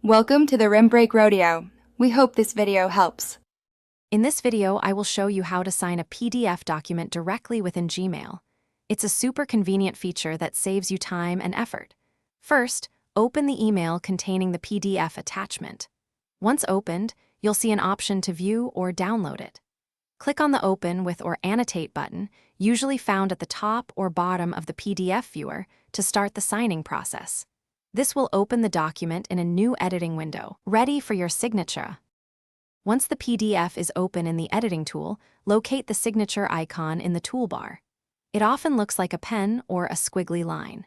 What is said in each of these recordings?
Welcome to the Rim Break Rodeo. We hope this video helps. In this video, I will show you how to sign a PDF document directly within Gmail. It's a super convenient feature that saves you time and effort. First, open the email containing the PDF attachment. Once opened, you'll see an option to view or download it. Click on the Open with or Annotate button, usually found at the top or bottom of the PDF viewer, to start the signing process. This will open the document in a new editing window, ready for your signature. Once the PDF is open in the editing tool, locate the signature icon in the toolbar. It often looks like a pen or a squiggly line.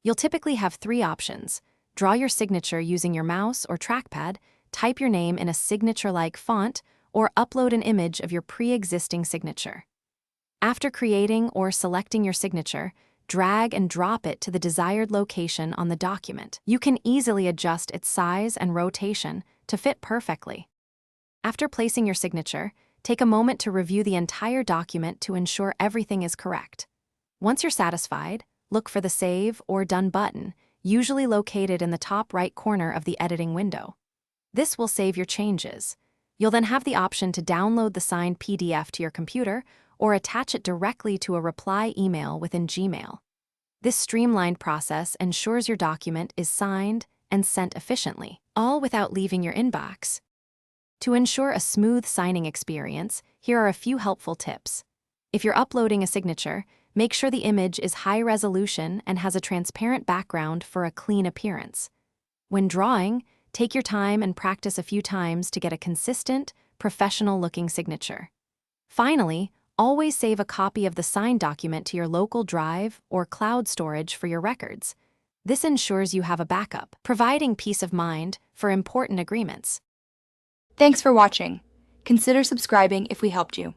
You'll typically have three options: draw your signature using your mouse or trackpad, type your name in a signature-like font, or upload an image of your pre-existing signature. After creating or selecting your signature, drag and drop it to the desired location on the document. You can easily adjust its size and rotation to fit perfectly. After placing your signature, take a moment to review the entire document to ensure everything is correct. Once you're satisfied, look for the Save or Done button, usually located in the top right corner of the editing window. This will save your changes. You'll then have the option to download the signed PDF to your computer or attach it directly to a reply email within Gmail. This streamlined process ensures your document is signed and sent efficiently, all without leaving your inbox. To ensure a smooth signing experience, here are a few helpful tips. If you're uploading a signature, make sure the image is high resolution and has a transparent background for a clean appearance. When drawing, take your time and practice a few times to get a consistent, professional-looking signature. Finally, always save a copy of the signed document to your local drive or cloud storage for your records. This ensures you have a backup, providing peace of mind for important agreements. Thanks for watching. Consider subscribing if we helped you.